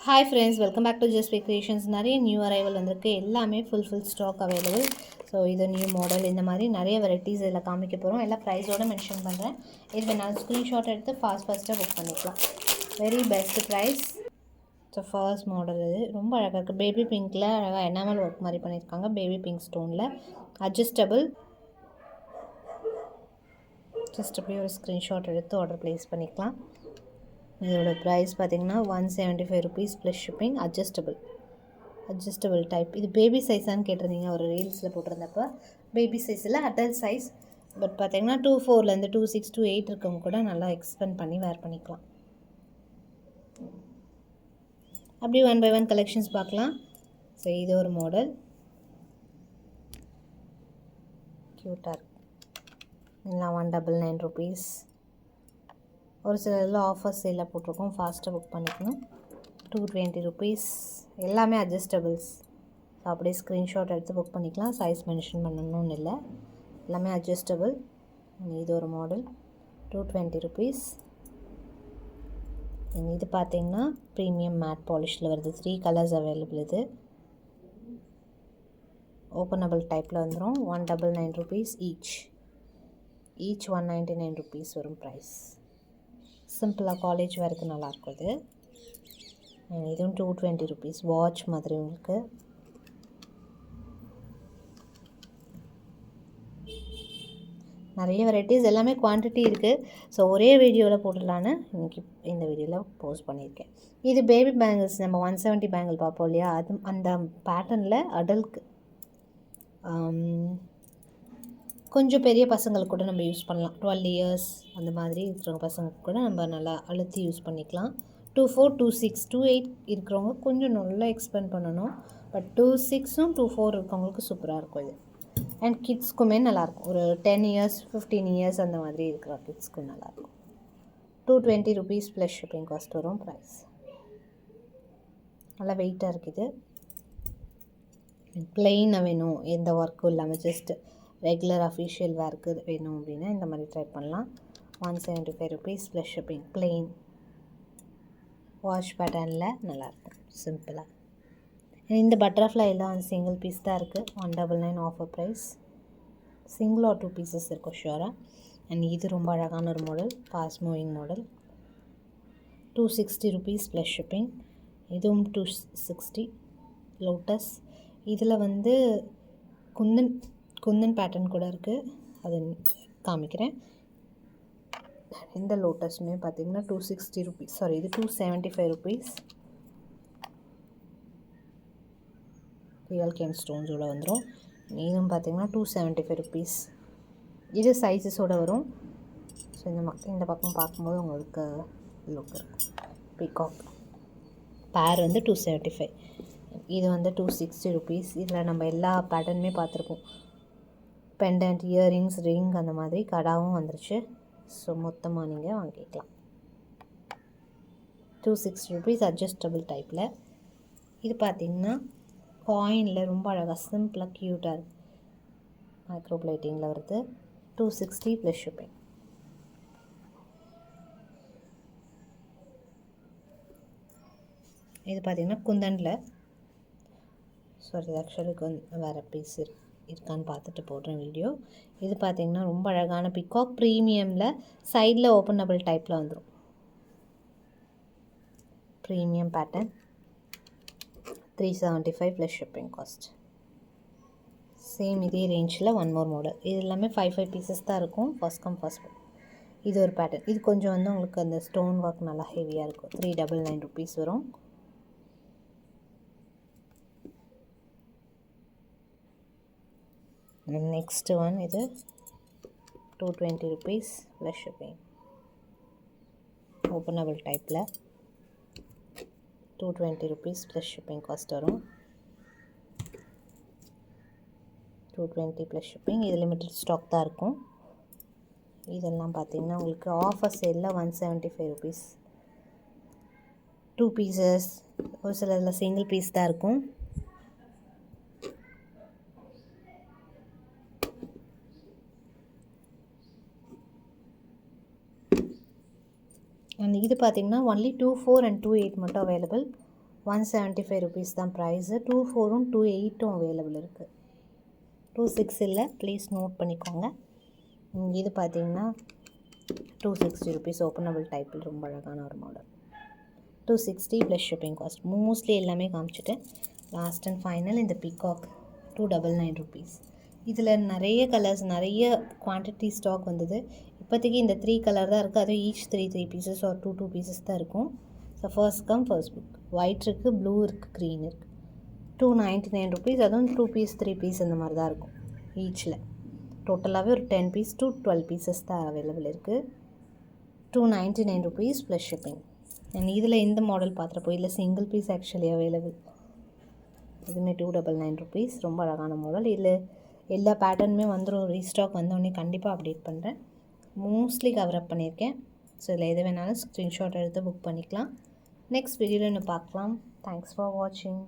Hi friends, welcome back to just creations. நிறைய new arrival வந்திருக்கு. எல்லாமே ஃபுல் ஸ்டாக் அவைலபிள். ஸோ இது new model. இந்த மாதிரி நிறைய வெரைட்டிஸ் இதில் காமிக்க போகிறோம். எல்லா ப்ரைஸோடு மென்ஷன் பண்ணுறேன். இது நான் ஸ்க்ரீன்ஷாட் எடுத்து ஃபாஸ்ட்டாக புக் பண்ணிக்கலாம். Very best price. So first model இது ரொம்ப அழகாக இருக்குது. பேபி பிங்க்கில் அழகாக எனாமல் ஒர்க் மாதிரி பண்ணியிருக்காங்க. பேபி பிங்க் ஸ்டோனில் அட்ஜஸ்டபிள். ஜஸ்ட் அப்படியே ஒரு ஸ்க்ரீன்ஷாட் எடுத்து ஆர்டர் ப்ளேஸ் பண்ணிக்கலாம். இதோட ப்ரைஸ் பார்த்திங்கன்னா 175 rupees plus shipping. Adjustable type. இது பேபி சைஸான்னு கேட்டிருந்தீங்க ஒரு ரீல்ஸில் போட்டிருந்தப்போ. பேபி சைஸில் அடல்ட் சைஸ். பட் பார்த்திங்கன்னா 2-4லேருந்து 2-6 to 8 இருக்கவங்க கூட நல்லா எக்ஸ்பெண்ட் பண்ணி வேர் பண்ணிக்கலாம். அப்படி 1 by 1 கலெக்ஷன்ஸ் பார்க்கலாம். ஸோ இது ஒரு மாடல் க்யூட்டாக இருக்குது. இதெல்லாம் 199 rupees. ஒரு சில இதில் ஆஃபர் சேலில் போட்டிருக்கோம். ஃபாஸ்ட்டாக புக் பண்ணிக்கணும். 220 rupees. எல்லாமே அட்ஜஸ்டபிள்ஸ். ஸோ அப்படியே ஸ்க்ரீன்ஷாட் எடுத்து புக் பண்ணிக்கலாம். சைஸ் மென்ஷன் பண்ணணும்னு இல்லை, எல்லாமே அட்ஜஸ்டபிள். இது ஒரு மாடல் 220 rupees. இது பார்த்திங்கன்னா ப்ரீமியம் மேட் பாலிஷில் வருது. 3 கலர்ஸ் அவைலபிள். இது ஓப்பனபிள் டைப்பில் வந்துடும். 199 rupees ஈச் 199 rupees வரும் ப்ரைஸ். சிம்பிளாக காலேஜ் வேருக்கு நல்லாயிருக்கும் இது. இதுவும் 220 rupees. வாட்ச் மாதிரி உங்களுக்கு. நிறைய வெரைட்டிஸ், எல்லாமே குவான்டிட்டி இருக்குது. ஸோ ஒரே வீடியோவில் போட்டுடலான்னு இன்றைக்கி இந்த வீடியோவில் போஸ்ட் பண்ணியிருக்கேன். இது பேபி பேங்கிள்ஸ். நம்ம 170 பேங்கிள் பார்ப்போம் இல்லையா, அது அந்த பேட்டர்னில் அடல்ட்க்கு கொஞ்சம் பெரிய பசங்களுக்கு கூட நம்ம யூஸ் பண்ணலாம். 12 years அந்த மாதிரி இருக்கிறவங்க பசங்களுக்கு கூட நம்ம நல்லா அழுத்தி யூஸ் பண்ணிக்கலாம். 2-4, 2-6, 2-8 இருக்கிறவங்க கொஞ்சம் நல்லா எக்ஸ்பெண்ட் பண்ணணும். பட் 2-6ம் 2-4 இருக்கிறவங்களுக்கு சூப்பராக இருக்கும் இது. அண்ட் கிட்ஸ்க்குமே நல்லாயிருக்கும். ஒரு 10 years 15 years அந்த மாதிரி இருக்கிற கிட்ஸ்க்கும் நல்லாயிருக்கும். 220 rupees ப்ளஸ் ஷிப்பிங் காஸ்ட் வரும் ப்ரைஸ். நல்லா வெயிட்டாக இருக்குது. ப்ளெயினாக வேணும், எந்த ஒர்க்கும் இல்லாமல் ஜஸ்ட் ரெகுலர் அஃபிஷியல் வேர்க்கு வேணும் அப்படின்னா இந்த மாதிரி ட்ரை பண்ணலாம். 175 rupees plus shipping. Plain wash பேட்டர்னில் நல்லாயிருக்கும் சிம்பிளாக. இந்த பட்டர்ஃப்ளை எல்லாம் சிங்கிள் பீஸ் தான் இருக்குது. 199 offer price. Single or 2 pieces இருக்கும் ஷுவராக. அண்ட் இது ரொம்ப அழகான ஒரு model, fast moving model. 260 rupees plus shipping. இதுவும் 260. லோட்டஸ். இதில் வந்து குந்தன் பேட்டர்ன் கூட இருக்குது, அது காமிக்கிறேன். இந்த லோட்டஸுமே பார்த்திங்கன்னா 260 rupees. சாரி, இது 275 rupees. ரியல் கேன் ஸ்டோன்ஸோடு வந்துடும். இதுவும் பார்த்திங்கன்னா 275 rupees. இது சைஸஸோடு வரும். ஸோ இந்த பக்கம் பார்க்கும்போது உங்களுக்கு லுக் இருக்கும். பீகாக் பேர் வந்து 275. இது வந்து 260 rupees. இதில் நம்ம எல்லா பேட்டர்னுமே பார்த்துருப்போம். பெண்டன்ட், இயரிங்ஸ், ரிங் அந்த மாதிரி கடாவும் வந்துருச்சு. ஸோ மொத்தமாக நீங்கள் வாங்கிக்கலாம். 260 rupees அட்ஜஸ்டபிள் டைப்பில். இது பார்த்திங்கன்னா காயினில் ரொம்ப அழகாக சிம்பிளாக க்யூட்டாக இருக்குது. மைக்ரோ பிளேட்டிங்கில் வருது. 260 ப்ளஸ் ஷிப்பிங். இது பார்த்திங்கன்னா குந்தனில். ஸோ இது ஆக்சுவலி வேறு பீஸ் இருக்கான்னு பார்த்துட்டு போடுறேன் வீடியோ. இது பார்த்திங்கன்னா ரொம்ப அழகான பிகாக் ப்ரீமியமில் சைடில் ஓப்பனபிள் டைப்பில் வந்துடும். Premium pattern 375 plus shipping cost. Same இதே ரேஞ்சில் ஒன் மோர் மாடல். இது எல்லாமே 5 pieces தான் இருக்கும். First come first. இது ஒரு பேட்டர்ன். இது கொஞ்சம் வந்து உங்களுக்கு அந்த ஸ்டோன் ஒர்க் நல்லா ஹெவியாக இருக்கும். 399 rupees வரும். நெக்ஸ்ட் ஒன் இது 220 rupees ப்ளஸ் ஷிப்பிங். ஓப்பனபிள் டைப்பில் 220 rupees ப்ளஸ் ஷிப்பிங் காஸ்ட் வரும். 220 ப்ளஸ் ஷிப்பிங். இது லிமிட்டட் ஸ்டாக் தான் இருக்கும். இதெல்லாம் பார்த்திங்கன்னா உங்களுக்கு ஆஃபர் சேலில் 175 rupees. 2 pieces. ஒரு சில இதில் சிங்கிள் பீஸ் தான் இருக்கும். அண்ட் இது பார்த்திங்கன்னா ஒன்லி 2-4 and 2-8 மட்டும் அவைலபிள். 175 ருபீஸ் தான் ப்ரைஸு. 24ம் 28ம் அவைலபிள் இருக்குது. 26 இல்லை, ப்ளீஸ் நோட் பண்ணிக்கோங்க. இது பார்த்தீங்கன்னா 260 ருபீஸ் ஓப்பனபிள் டைப்பில் ரொம்ப அழகான ஒரு model. 260 plus shipping cost. Mostly எல்லாமே காமிச்சிட்டு லாஸ்ட் அண்ட் ஃபைனல் இந்த பீகாக் 299 ருபீஸ். இதில் நிறைய கலர்ஸ், நிறைய குவான்டிட்டி ஸ்டாக் வந்தது. இப்போதைக்கு இந்த 3 கலர் தான் இருக்குது. அதுவும் ஈச் 3 பீசஸ் ஆர் 2 பீசஸ் தான் இருக்கும். So first come first book. White இருக்குது, ப்ளூ இருக்குது, க்ரீன் இருக்குது. 299 ருபீஸ். அதுவும் 2 பீஸ் 3 பீஸ் அந்த மாதிரி தான் இருக்கும் ஈச்சில். டோட்டலாகவே ஒரு 10 பீஸ் to 12 பீசஸ் தான் அவைலபிள் இருக்குது. 299 ருபீஸ் ப்ளஸ் ஷிப்பிங். அண்ட் இதில் இந்த மாடல் பார்த்துருப்போம். இதில் சிங்கிள் பீஸ் ஆக்சுவலி அவைலபிள். இதுவுமே 299 ருபீஸ். ரொம்ப அழகான மாடல். இதில் எல்லா பேட்டர்னுமே வந்துடும். ரீஸ்டாக் வந்தோடனே கண்டிப்பாக அப்டேட் பண்ணுறேன். மோஸ்ட்லி கவர் அப் பண்ணியிருக்கேன். ஸோ இதில் எது வேணாலும் ஸ்க்ரீன்ஷாட் எடுத்து புக் பண்ணிக்கலாம். நெக்ஸ்ட் வீடியோவில் இன்னும் பார்க்கலாம். தேங்க்ஸ் ஃபார் வாட்சிங்.